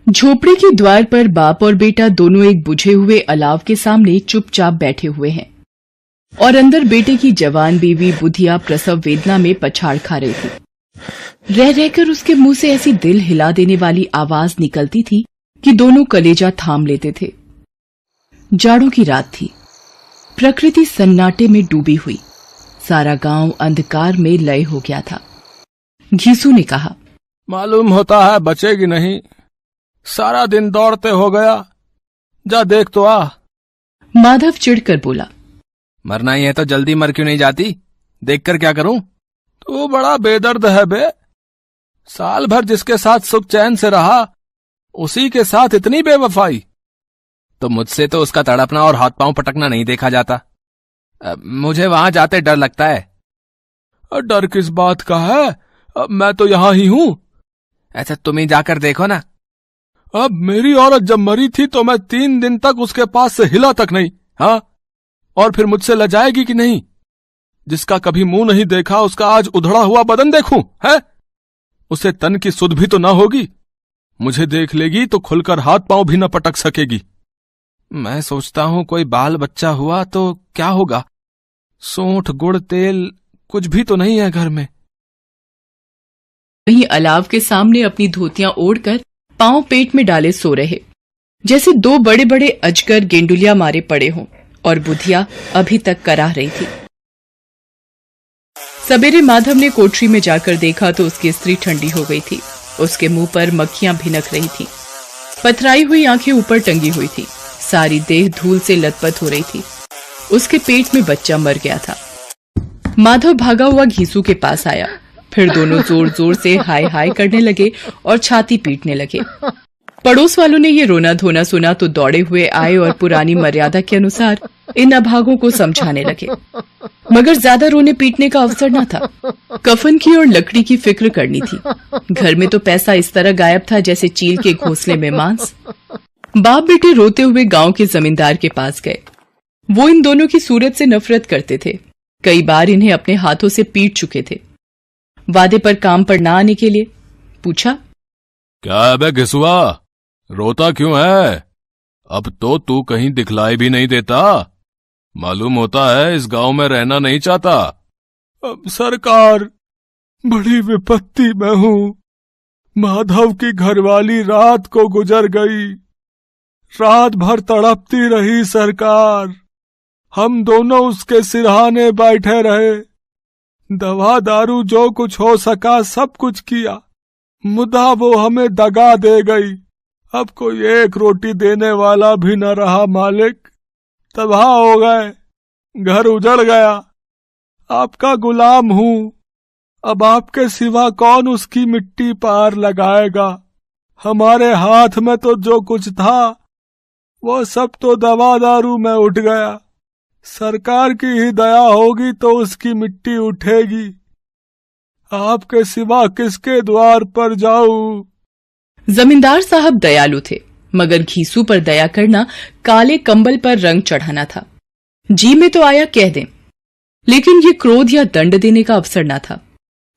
झोपड़ी के द्वार पर बाप और बेटा दोनों एक बुझे हुए अलाव के सामने चुपचाप बैठे हुए हैं और अंदर बेटे की जवान बीवी बुधिया प्रसव वेदना में पछाड़ खा रही थी। रह रहकर उसके मुंह से ऐसी दिल हिला देने वाली आवाज निकलती थी कि दोनों कलेजा थाम लेते थे। जाड़ों की रात थी। प्रकृति सन्नाटे में डूबी हुई। सारा गांव अंधकार में लय हो गया था। घीसू ने कहा, मालूम होता है बचेगी नहीं। सारा दिन दौड़ते हो गया, जा देख तो आ। माधव चिढ़कर बोला, मरना ही है तो जल्दी मर क्यों नहीं जाती? देखकर क्या करूं? तू बड़ा बेदर्द है बे। साल भर जिसके साथ सुख चैन से रहा, उसी के साथ इतनी बेवफाई। तो मुझसे तो उसका तड़पना और हाथ पांव पटकना नहीं देखा जाता। मुझे वहां जाते डर लगता है। डर किस बात का है? मैं तो यहां ही हूं। ऐसा तुम ही जाकर देखो ना। अब मेरी औरत जब मरी थी तो मैं 3 दिन तक उसके पास से हिला तक नहीं। हाँ, और फिर मुझसे लजाएगी कि नहीं? जिसका कभी मुंह नहीं देखा उसका आज उधड़ा हुआ बदन देखूं, है? उसे तन की सुध भी तो ना होगी। मुझे देख लेगी तो खुलकर हाथ पांव भी न पटक सकेगी। मैं सोचता हूं कोई बाल बच्चा हुआ तो क्या होगा। सूंठ गुड़ तेल कुछ भी तो नहीं है घर में। वहीं अलाव के सामने अपनी धोतियां ओढ़कर पांव पेट में डाले सो रहे, जैसे 2 बड़े बड़े अजगर गेंडुलिया मारे पड़े हों, और बुधिया अभी तक कराह रही थी। सवेरे माधव ने कोठरी में जाकर देखा तो उसकी स्त्री ठंडी हो गई थी। उसके मुंह पर मक्खियां भिनक रही थी। पथराई हुई आंखें ऊपर टंगी हुई थी। सारी देह धूल से लथपथ हो रही थी। उसके पेट में बच्चा मर गया था। माधव भागा हुआ घीसू के पास आया। फिर दोनों जोर जोर से हाय हाय करने लगे और छाती पीटने लगे। पड़ोस वालों ने ये रोना धोना सुना तो दौड़े हुए आए और पुरानी मर्यादा के अनुसार इन अभागों को समझाने लगे, मगर ज्यादा रोने पीटने का अवसर न था। कफन की और लकड़ी की फिक्र करनी थी। घर में तो पैसा इस तरह गायब था जैसे चील के घोंसले में मांस। बाप बेटे रोते हुए गांव के जमींदार के पास गए। वो इन दोनों की सूरत से नफरत करते थे। कई बार इन्हें अपने हाथों से पीट चुके थे। वादे पर काम पर ना आने के लिए पूछा, क्या है बे घिसुआ, रोता क्यों है? अब तो तू कहीं दिखलाई भी नहीं देता। मालूम होता है इस गांव में रहना नहीं चाहता। अब सरकार, बड़ी विपत्ति में हूं। माधव की घरवाली रात को गुजर गई। रात भर तड़पती रही सरकार। हम दोनों उसके सिरहाने बैठे रहे। दवा दारू जो कुछ हो सका सब कुछ किया, मुद्दा वो हमें दगा दे गई। अब कोई एक रोटी देने वाला भी न रहा मालिक। तबाह हो गए, घर उजड़ गया। आपका गुलाम हूं। अब आपके सिवा कौन उसकी मिट्टी पार लगाएगा? हमारे हाथ में तो जो कुछ था वो सब तो दवा दारू में उठ गया। सरकार की ही दया होगी तो उसकी मिट्टी उठेगी। आपके सिवा किसके द्वार पर जाऊं? जमींदार साहब दयालु थे, मगर घीसू पर दया करना काले कंबल पर रंग चढ़ाना था। जी में तो आया कह दें, लेकिन ये क्रोध या दंड देने का अवसर न था।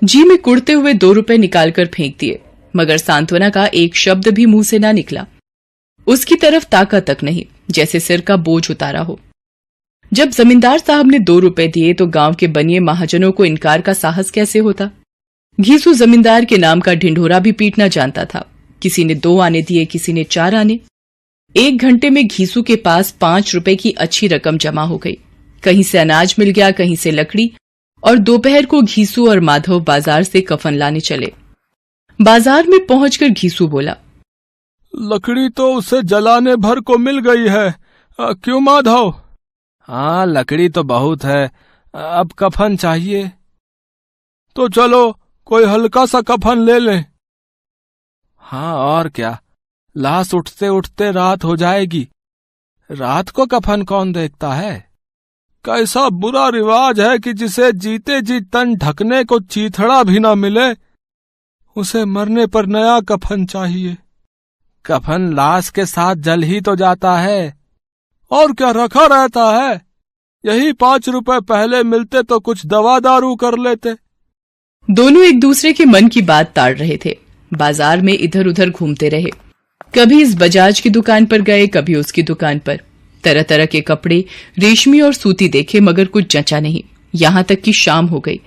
जी में कुड़ते हुए 2 रुपए निकालकर फेंक दिए, मगर सांत्वना का एक शब्द भी मुंह से ना निकला। उसकी तरफ ताका तक नहीं, जैसे सिर का बोझ उतारा हो। जब जमींदार साहब ने 2 रुपए दिए तो गांव के बनिए महाजनों को इनकार का साहस कैसे होता? घीसू जमींदार के नाम का ढिंढोरा भी पीटना जानता था। किसी ने 2 आने दिए, किसी ने 4 आने। 1 घंटे में घीसू के पास 5 रुपए की अच्छी रकम जमा हो गई। कहीं से अनाज मिल गया, कहीं से लकड़ी, और दोपहर को घीसू और माधव बाजार से कफन लाने चले। बाजार में पहुंचकर घीसू बोला, लकड़ी तो उसे जलाने भर को मिल गई है। क्यों माधव? हाँ, लकड़ी तो बहुत है, अब कफन चाहिए। तो चलो कोई हल्का सा कफन ले लें। हाँ और क्या, लाश उठते उठते रात हो जाएगी। रात को कफन कौन देखता है? कैसा बुरा रिवाज है कि जिसे जीते जी तन ढकने को चीथड़ा भी ना मिले, उसे मरने पर नया कफन चाहिए। कफन लाश के साथ जल ही तो जाता है, और क्या रखा रहता है? यही 5 रुपए पहले मिलते तो कुछ दवा दारू कर लेते। दोनों एक दूसरे के मन की बात ताड़ रहे थे। बाजार में इधर उधर घूमते रहे। कभी इस बजाज की दुकान पर गए, कभी उसकी दुकान पर। तरह तरह के कपड़े, रेशमी और सूती देखे, मगर कुछ जचा नहीं। यहां तक कि शाम हो गई।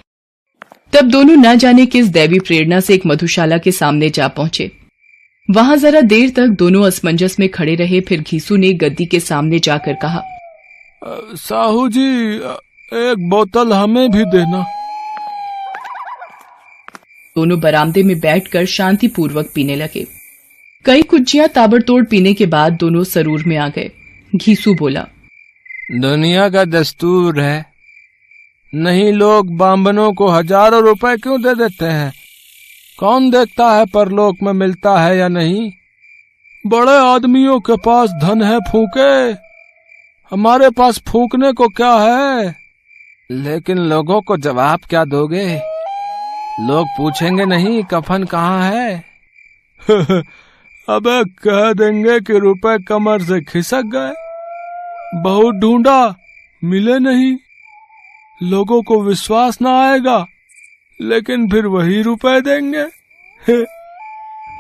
तब दोनों न जाने किस दैवी प्रेरणा से एक मधुशाला के सामने जा पहुंचे। वहां जरा देर तक दोनों असमंजस में खड़े रहे। फिर घीसू ने गद्दी के सामने जाकर कहा, साहू जी, एक बोतल हमें भी देना। दोनों बरामदे में बैठकर शांतिपूर्वक पीने लगे। कई कुज्जियां ताबड़तोड़ पीने के बाद दोनों सरूर में आ गए। घीसू बोला, दुनिया का दस्तूर है, नहीं लोग बांबनों को हजारों रुपए क्यों दे देते हैं? कौन देखता है परलोक में मिलता है या नहीं? बड़े आदमियों के पास धन है फूके, हमारे पास फूकने को क्या है? लेकिन लोगों को जवाब क्या दोगे? लोग पूछेंगे नहीं कफन कहाँ है? अबे कह देंगे कि रुपए कमर से खिसक गए, बहुत ढूंढा मिले नहीं। लोगों को विश्वास ना आएगा, लेकिन फिर वही रुपए देंगे।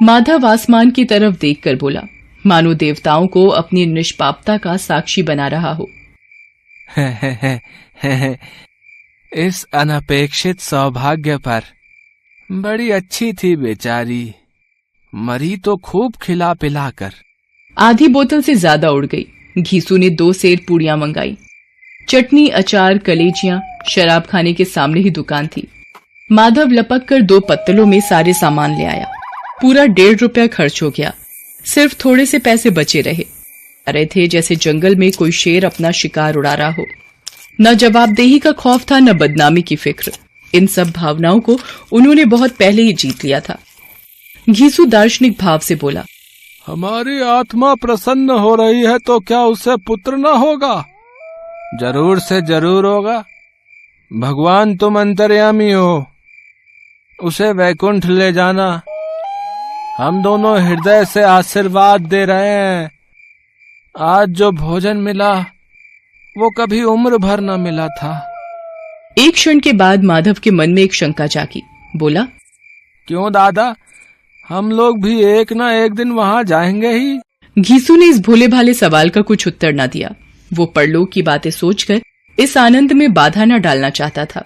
माधव आसमान की तरफ देखकर बोला, मानो देवताओं को अपनी निष्पापता का साक्षी बना रहा हो। इस अनपेक्षित सौभाग्य पर बड़ी अच्छी थी बेचारी, मरी तो खूब खिला पिलाकर। आधी बोतल से ज्यादा उड़ गई। घीसू ने 2 सेर पूड़ियां मंगाई। चटनी, अचार, कलेजियां। शराब खाने के सामने ही दुकान थी। माधव लपक कर 2 पत्तलों में सारे सामान ले आया। पूरा 1.5 रुपया खर्च हो गया। सिर्फ थोड़े से पैसे बचे रहे थे जैसे जंगल में कोई शेर अपना शिकार उड़ा रहा हो। न जवाबदेही का खौफ था, न बदनामी की फिक्र। इन सब भावनाओं को उन्होंने बहुत पहले ही जीत लिया था। घीसू दार्शनिक भाव से बोला, हमारी आत्मा प्रसन्न हो रही है तो क्या उसे पुत्र न होगा? जरूर से जरूर होगा। भगवान तुम अंतर्यामी हो, उसे वैकुंठ ले जाना। हम दोनों हृदय से आशीर्वाद दे रहे हैं। आज जो भोजन मिला वो कभी उम्र भर न मिला था। एक क्षण के बाद माधव के मन में एक शंका जागी। बोला, क्यों दादा, हम लोग भी एक ना एक दिन वहां जाएंगे ही। घीसू ने इस भोले भाले सवाल का कुछ उत्तर न दिया। वो परलोक की बातें सोचकर इस आनंद में बाधा न डालना चाहता था।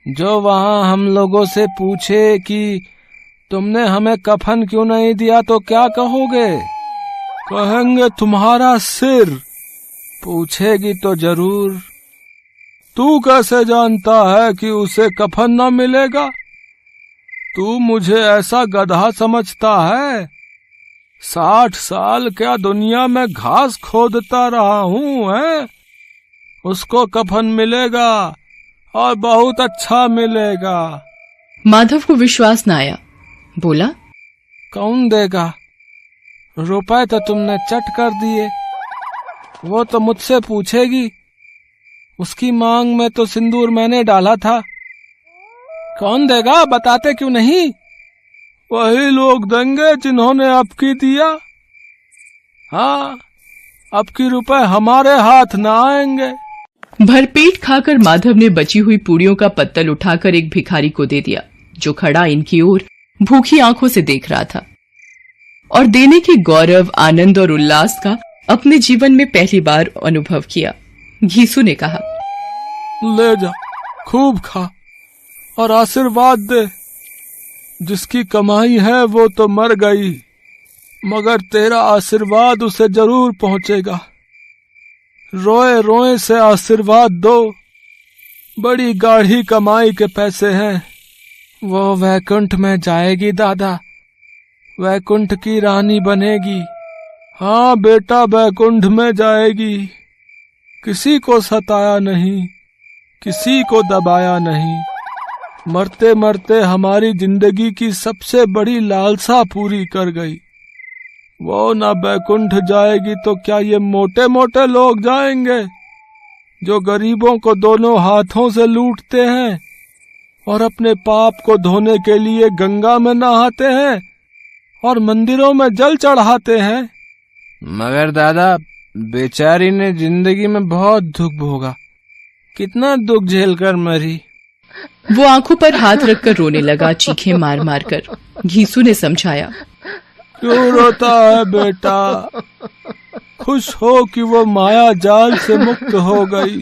जो वहां हम लोगों से पूछे कि तुमने हमें कफन क्यों नहीं दिया तो क्या कहोगे? कहेंगे तुम्हारा सिर। पूछेगी तो जरूर। तू कैसे जानता है कि उसे कफन न मिलेगा? तू मुझे ऐसा गधा समझता है? 60 साल क्या दुनिया में घास खोदता रहा हूँ है? उसको कफन मिलेगा और बहुत अच्छा मिलेगा। माधव को विश्वास न आया। बोला, कौन देगा? रुपए तो तुमने चट कर दिए। वो तो मुझसे पूछेगी। उसकी मांग में तो सिंदूर मैंने डाला था। कौन देगा? बताते क्यों नहीं? वही लोग देंगे जिन्होंने अबकी दिया। हाँ, अबकी रुपए हमारे हाथ न आएंगे। भरपेट खाकर माधव ने बची हुई पूड़ियों का पत्तल उठाकर एक भिखारी को दे दिया, जो खड़ा इनकी ओर भूखी आंखों से देख रहा था और देने के गौरव, आनंद और उल्लास का अपने जीवन में पहली बार अनुभव किया। घीसू ने कहा, ले जा, खूब खा और आशीर्वाद दे। जिसकी कमाई है वो तो मर गई, मगर तेरा आशीर्वाद उसे जरूर पहुंचेगा। रोए रोए से आशीर्वाद दो। बड़ी गाढ़ी कमाई के पैसे हैं। वो वैकुंठ में जाएगी दादा, वैकुंठ की रानी बनेगी। हाँ बेटा, वैकुंठ में जाएगी। किसी को सताया नहीं, किसी को दबाया नहीं। मरते मरते हमारी जिंदगी की सबसे बड़ी लालसा पूरी कर गई। वो ना वैकुंठ जाएगी तो क्या ये मोटे मोटे लोग जाएंगे, जो गरीबों को दोनों हाथों से लूटते हैं और अपने पाप को धोने के लिए गंगा में नहाते हैं और मंदिरों में जल चढ़ाते हैं। मगर दादा, बेचारी ने जिंदगी में बहुत दुख भोगा। कितना दुख झेलकर मरी। वो आंखों पर हाथ रखकर रोने लगा, चीखें मार मार कर। घीसू ने समझाया, क्यों रोता है बेटा? खुश हो कि वो माया जाल से मुक्त हो गई,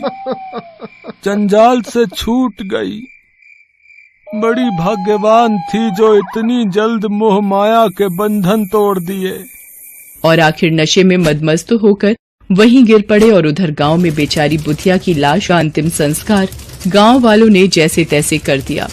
जंजाल से छूट गई। बड़ी भाग्यवान थी जो इतनी जल्द मोह माया के बंधन तोड़ दिए। और आखिर नशे में मदमस्त होकर वहीं गिर पड़े और उधर गांव में बेचारी बुधिया की लाश का अंतिम संस्कार गांव वालों ने जैसे तैसे कर दिया।